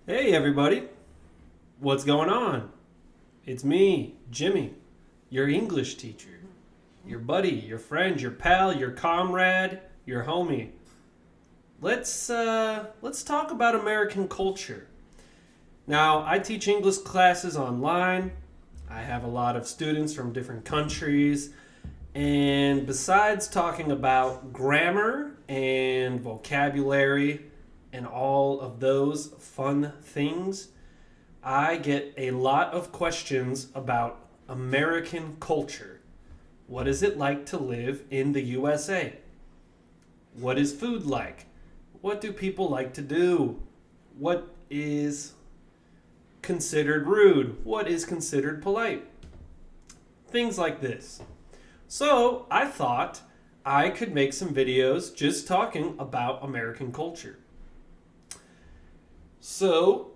Hey everybody, what's going on? It's me, Jimmy, your English teacher, your buddy, your friend, your pal, your comrade, your homie. Let's talk about American culture. Now, I teach English classes online. I have a lot of students from different countries, and besides talking about grammar and vocabulary and all of those fun things, I get a lot of questions about American culture. What is it like to live in the USA? What is food like? What do people like to do? What is considered rude? What is considered polite? Things like this. So I thought I could make some videos just talking about American culture. So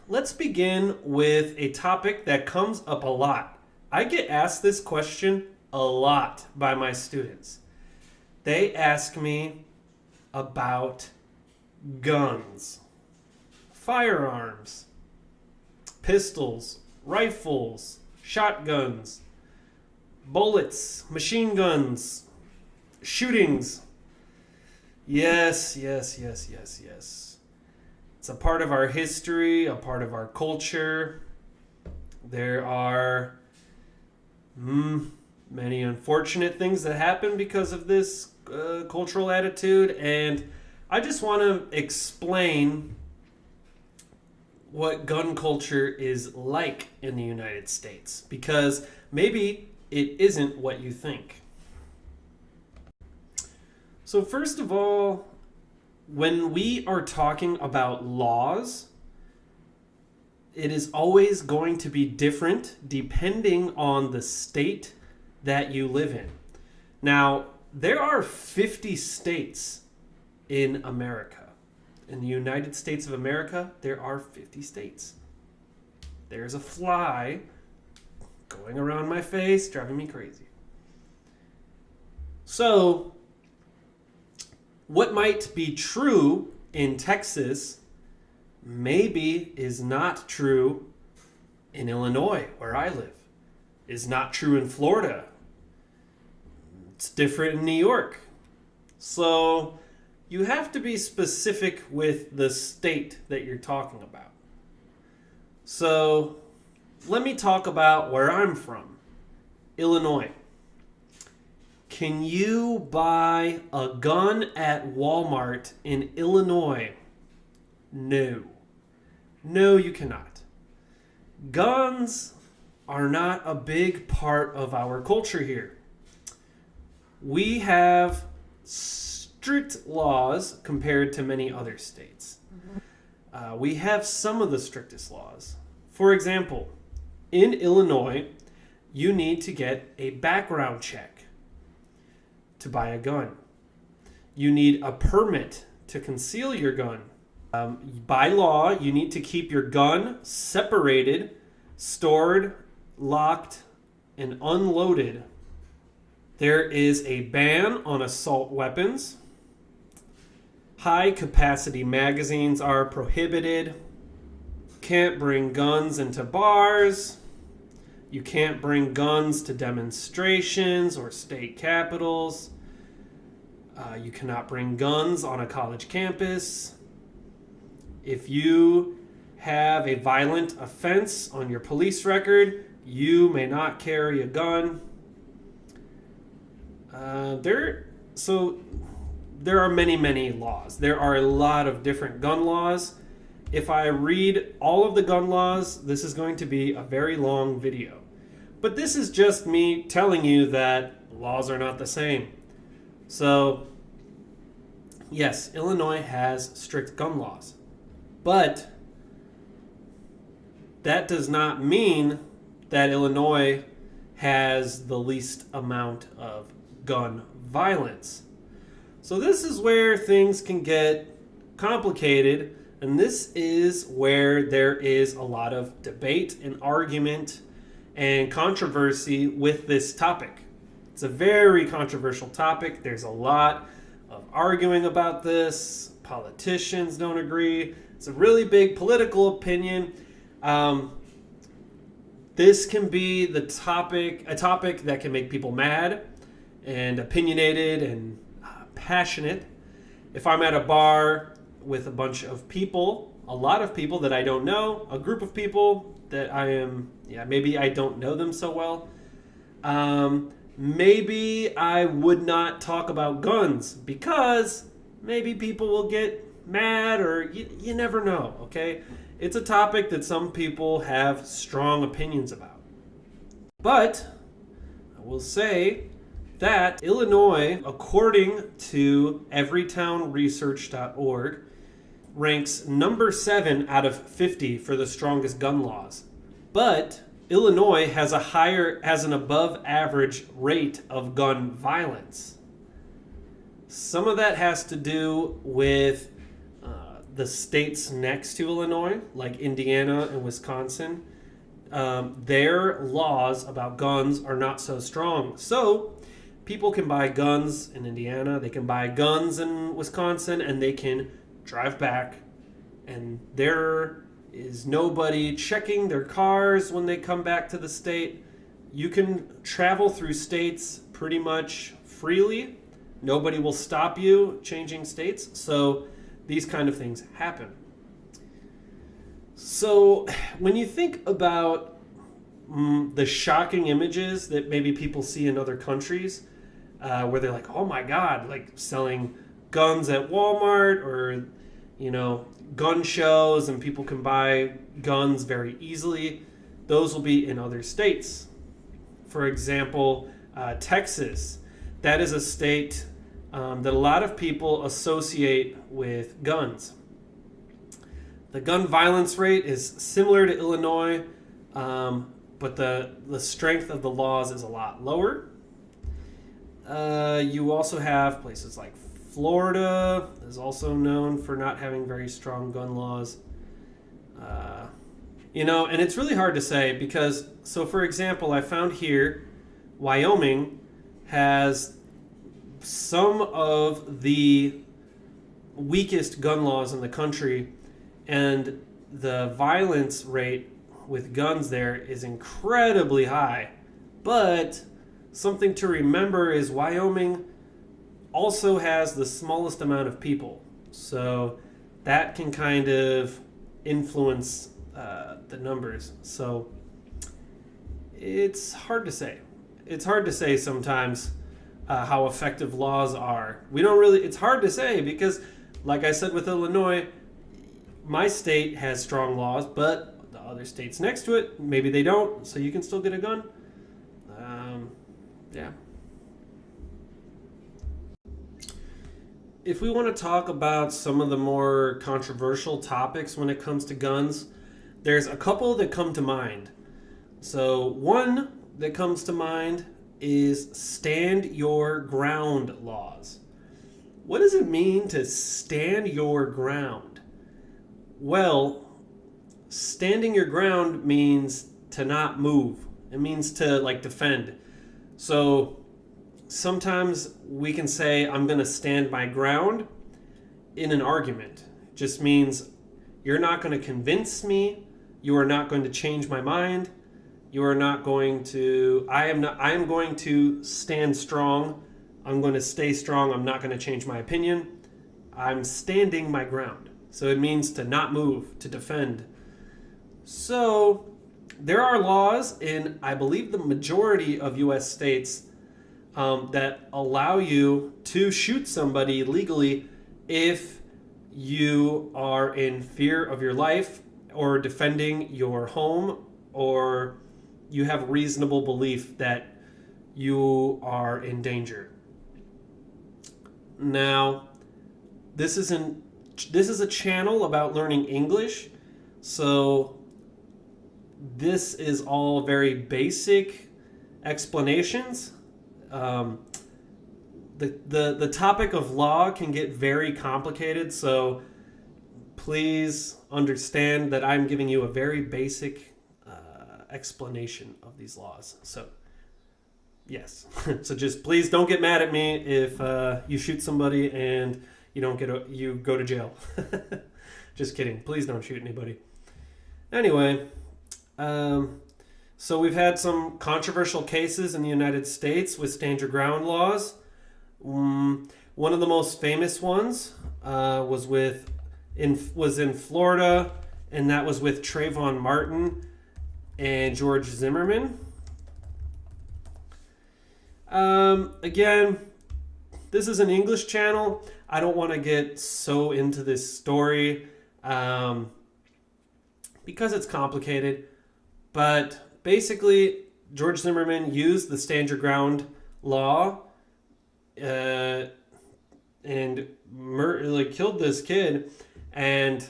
let's begin with a topic that comes up a lot. I get asked this question a lot by my students. They ask me about guns, firearms, pistols, rifles, shotguns, bullets, machine guns, shootings. Yes. It's a part of our history, a part of our culture. There are many unfortunate things that happen because of this cultural attitude, and I just want to explain what gun culture is like in the United States, because maybe it isn't what you think. So first of all, when we are talking about laws, it is always going to be different depending on the state that you live in. Now, there are 50 states in America. In the United States of America, there are 50 states. There's a fly going around my face, driving me crazy. So, what might be true in Texas maybe is not true in Illinois, where I live, is not true in Florida. It's different in New York. So you have to be specific with the state that you're talking about. So let me talk about where I'm from, Illinois. Can you buy a gun at Walmart in Illinois? No. No, you cannot. Guns are not a big part of our culture here. We have strict laws compared to many other states. We have some of the strictest laws. For example, in Illinois, you need to get a background check to buy a gun. You need a permit to conceal your gun. By law, you need to keep your gun separated, stored, locked, and unloaded. There is a ban on assault weapons. High-capacity magazines are prohibited. Can't bring guns into bars. You can't bring guns to demonstrations or state capitals. You cannot bring guns on a college campus. If you have a violent offense on your police record, you may not carry a gun. There are many laws. There are a lot of different gun laws. If I read all of the gun laws, this is going to be a very long video. But this is just me telling you that laws are not the same. So, yes, Illinois has strict gun laws. But that does not mean that Illinois has the least amount of gun violence. So this is where things can get complicated, and this is where there is a lot of debate and argument and controversy with this topic. It's a very controversial topic. There's a lot of arguing about this. Politicians don't agree. It's a really big political opinion. This can be a topic that can make people mad and opinionated and passionate. If I'm at a bar with a bunch of people, a lot of people that I don't know, a group of people that maybe I don't know them so well, maybe I would not talk about guns because maybe people will get mad, or you never know, okay? It's a topic that some people have strong opinions about. But I will say that Illinois, according to everytownresearch.org, ranks number 7 out of 50 for the strongest gun laws. But Illinois has an above average rate of gun violence. Some of that has to do with the states next to Illinois, like Indiana and Wisconsin. Their laws about guns are not so strong. So people can buy guns in Indiana, they can buy guns in Wisconsin, and they can drive back, and there is nobody checking their cars when they come back to the state. You can travel through states pretty much freely. Nobody will stop you changing states. So these kind of things happen. So when you think about the shocking images that maybe people see in other countries, where they're like, oh my God, like selling guns at Walmart, or, gun shows, and people can buy guns very easily, those will be in other states. For example, Texas. That is a state that a lot of people associate with guns. The gun violence rate is similar to Illinois, but the strength of the laws is a lot lower. You also have places like Florida is also known for not having very strong gun laws. And it's really hard to say because, so for example, I found here, Wyoming has some of the weakest gun laws in the country, and the violence rate with guns there is incredibly high. But something to remember is Wyoming also has the smallest amount of people. So that can kind of influence the numbers. So it's hard to say. It's hard to say sometimes how effective laws are. It's hard to say because, like I said with Illinois, my state has strong laws, but the other states next to it, maybe they don't, so you can still get a gun. Yeah. If we want to talk about some of the more controversial topics when it comes to guns, there's a couple that come to mind. So one that comes to mind is stand your ground laws. What does it mean to stand your ground? Well, standing your ground means to not move. It means to defend. So sometimes we can say, I'm going to stand my ground in an argument. It just means you're not going to convince me. You are not going to change my mind. You are not going to, I am going to stand strong. I'm going to stay strong. I'm not going to change my opinion. I'm standing my ground. So it means to not move, to defend. So there are laws in, I believe, the majority of U.S. states that allow you to shoot somebody legally if you are in fear of your life or defending your home, or you have reasonable belief that you are in danger. Now, this is a channel about learning English, so this is all very basic explanations. The topic of law can get very complicated, so please understand that I'm giving you a very basic explanation of these laws. So, yes. So just please don't get mad at me if you shoot somebody and you go to jail. Just kidding. Please don't shoot anybody. Anyway, so we've had some controversial cases in the United States with stand your ground laws. One of the most famous ones was in Florida, and that was with Trayvon Martin and George Zimmerman. Again, this is an English channel. I don't want to get so into this story because it's complicated. But basically, George Zimmerman used the stand your ground law and killed this kid, and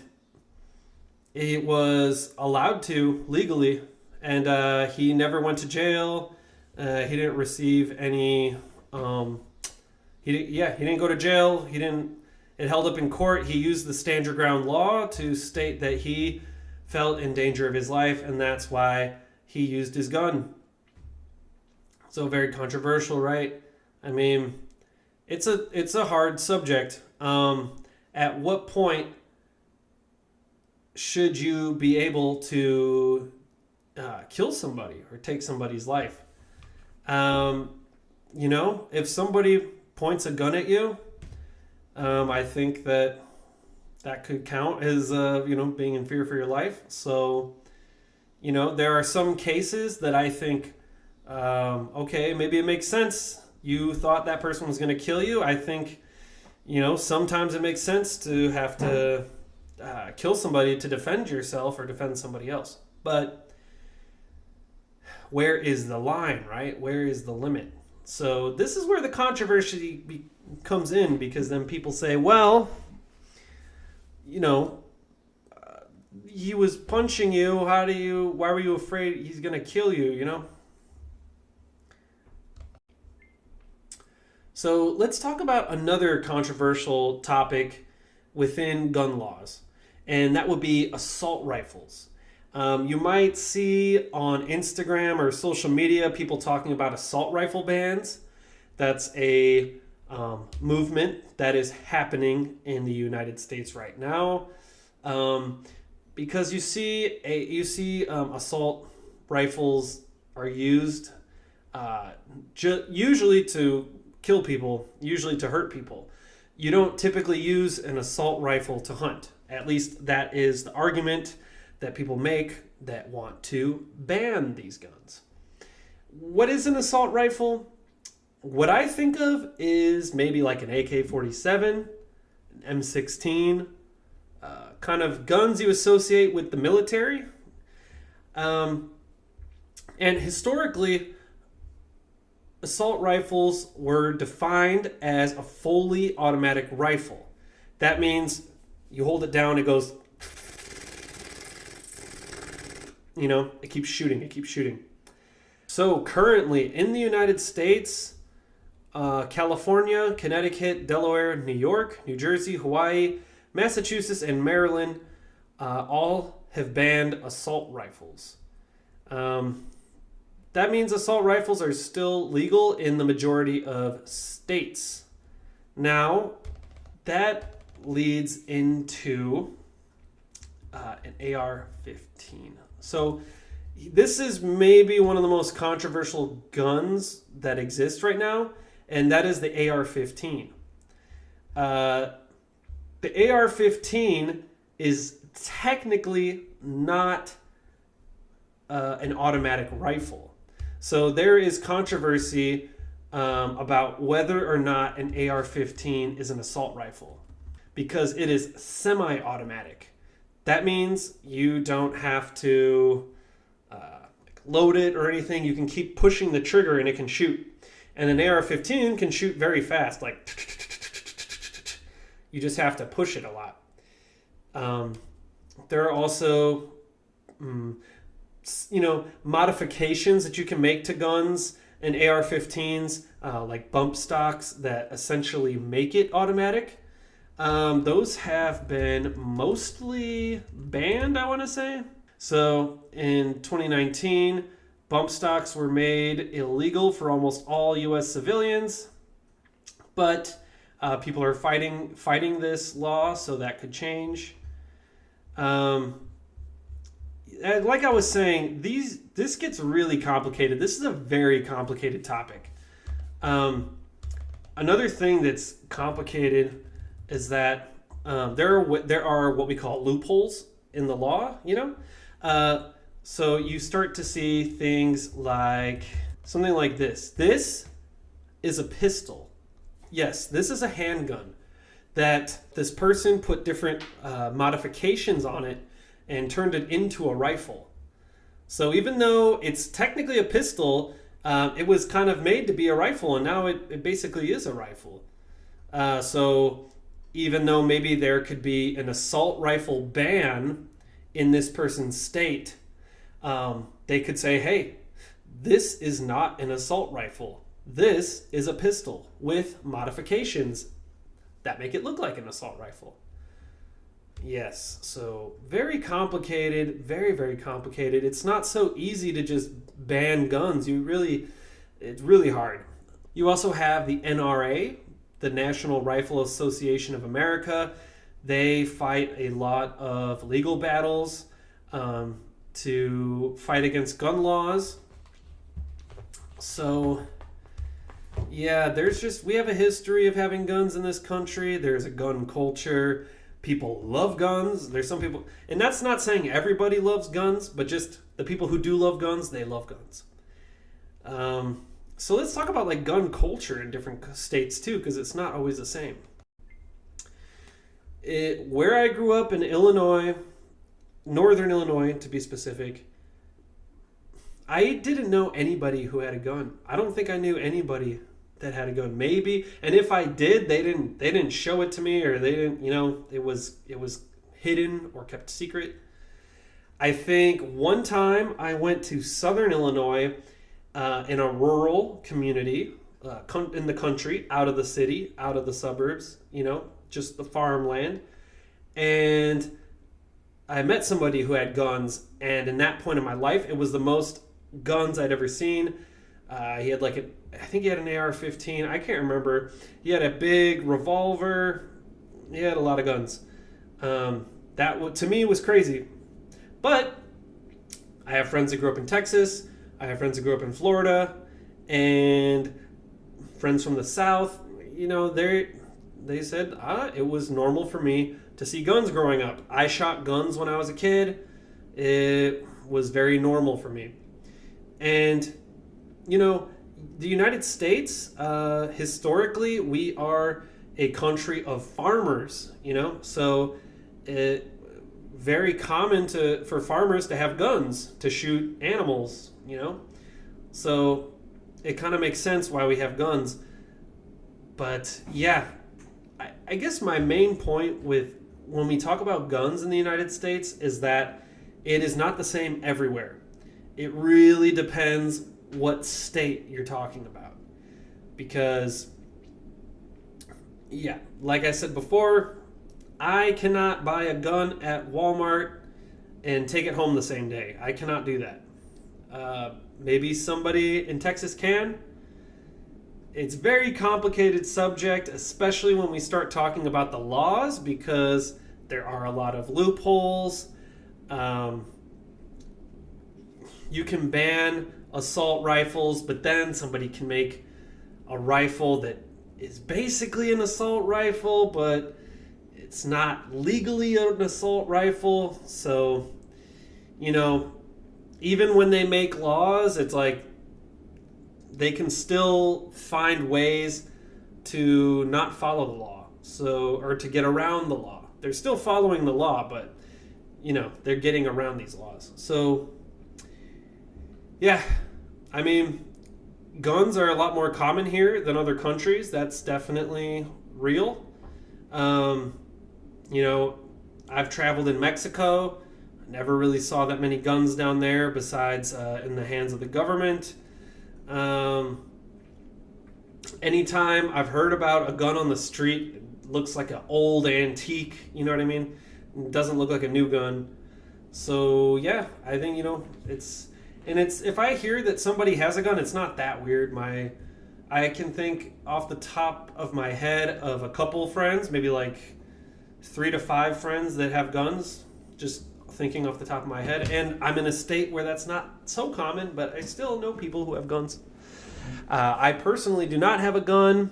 he was allowed to legally, and he never went to jail. He didn't receive any. He didn't go to jail. It held up in court. He used the stand your ground law to state that he felt in danger of his life, and that's why he used his gun. So very controversial, right? I mean, it's a hard subject. At what point should you be able to kill somebody or take somebody's life? If somebody points a gun at you, I think that could count as being in fear for your life. So, there are some cases that I think, okay, maybe it makes sense. You thought that person was going to kill you. I think, sometimes it makes sense to have to kill somebody to defend yourself or defend somebody else. But where is the line, right? Where is the limit? So this is where the controversy comes in, because then people say, well, he was punching you. Why were you afraid he's going to kill you, So let's talk about another controversial topic within gun laws, and that would be assault rifles. You might see on Instagram or social media people talking about assault rifle bans. That's a movement that is happening in the United States right now, because you see assault rifles are used usually to kill people, usually to hurt people. You don't typically use an assault rifle to hunt. At least that is the argument that people make that want to ban these guns. What is an assault rifle? What I think of is maybe like an AK-47, an M16, kind of guns you associate with the military. And historically, assault rifles were defined as a fully automatic rifle. That means you hold it down, it goes, it keeps shooting. So currently in the United States, California, Connecticut, Delaware, New York, New Jersey, Hawaii, Massachusetts, and Maryland all have banned assault rifles. That means assault rifles are still legal in the majority of states. Now, that leads into an AR-15. So this is maybe one of the most controversial guns that exists right now, and that is the AR-15. The AR-15 is technically not an automatic rifle. So there is controversy about whether or not an AR-15 is an assault rifle, because it is semi-automatic. That means you don't have to load it or anything. You can keep pushing the trigger and it can shoot. And an AR-15 can shoot very fast, like you just have to push it a lot. There are also modifications that you can make to guns and AR-15s, like bump stocks that essentially make it automatic. Those have been mostly banned, I want to say. So in 2019, bump stocks were made illegal for almost all U.S. civilians, but people are fighting this law, so that could change. Um, like I was saying, this gets really complicated. This is a very complicated topic. Um, Another thing that's complicated is that there are what we call loopholes in the law. So you start to see things like something like this. This is a pistol. Yes, this is a handgun that this person put different modifications on it and turned it into a rifle. So even though it's technically a pistol, it was kind of made to be a rifle, and now it basically is a rifle. So even though maybe there could be an assault rifle ban in this person's state, they could say, hey, this is not an assault rifle. This is a pistol with modifications that make it look like an assault rifle. Yes, so very complicated, very, very complicated. It's not so easy to just ban guns. It's really hard. You also have the NRA, the National Rifle Association of America. They fight a lot of legal battles to fight against gun laws. So, yeah, we have a history of having guns in this country. There's a gun culture. People love guns. There's some people, and that's not saying everybody loves guns, but just the people who do love guns, they love guns. So let's talk about like gun culture in different states too, because it's not always the same. Where I grew up in Illinois, northern Illinois to be specific, I didn't know anybody who had a gun. I don't think I knew anybody that had a gun. Maybe, and if I did, they didn't show it to me, or they didn't, it was hidden or kept secret. I think one time I went to southern Illinois in a rural community in the country, out of the city, out of the suburbs, just the farmland, and I met somebody who had guns, and in that point in my life, it was the most guns I'd ever seen. He had I think he had an AR-15. I can't remember. He had a big revolver. He had a lot of guns. That to me was crazy. But I have friends that grew up in Texas. I have friends that grew up in Florida, and friends from the South. They said it was normal for me to see guns growing up. I shot guns when I was a kid. It was very normal for me. And the United States, historically, we are a country of farmers, so very common for farmers to have guns to shoot animals, so it kind of makes sense why we have guns. But yeah, I guess my main point with when we talk about guns in the United States is that it is not the same everywhere. It really depends what state you're talking about, because yeah, like I said before, I cannot buy a gun at Walmart and take it home the same day. I cannot do that. Maybe somebody in Texas can. It's a very complicated subject, especially when we start talking about the laws, because there are a lot of loopholes. You can ban assault rifles, but then somebody can make a rifle that is basically an assault rifle, but it's not legally an assault rifle. So, even when they make laws, it's like they can still find ways to not follow the law, or to get around the law. They're still following the law, but they're getting around these laws. So yeah, I mean, guns are a lot more common here than other countries. That's definitely real. I've traveled in Mexico. Never really saw that many guns down there besides in the hands of the government. Anytime I've heard about a gun on the street, it looks like an old antique, you know what I mean? It doesn't look like a new gun. So yeah, I think, it's if I hear that somebody has a gun, it's not that weird. I can think off the top of my head of a couple friends, maybe like 3 to 5 friends that have guns. just thinking off the top of my head. And I'm in a state where that's not so common, but I still know people who have guns. I personally do not have a gun.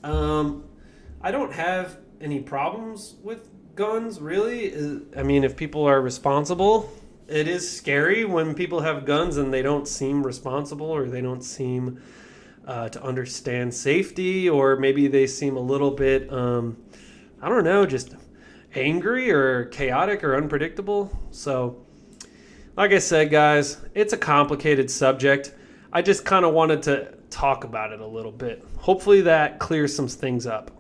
I don't have any problems with guns, really. I mean, if people are responsible, it is scary when people have guns and they don't seem responsible, or they don't seem to understand safety, or maybe they seem a little bit, I don't know, just angry or chaotic or unpredictable. So, like I said, guys, it's a complicated subject. I just kind of wanted to talk about it a little bit. Hopefully that clears some things up.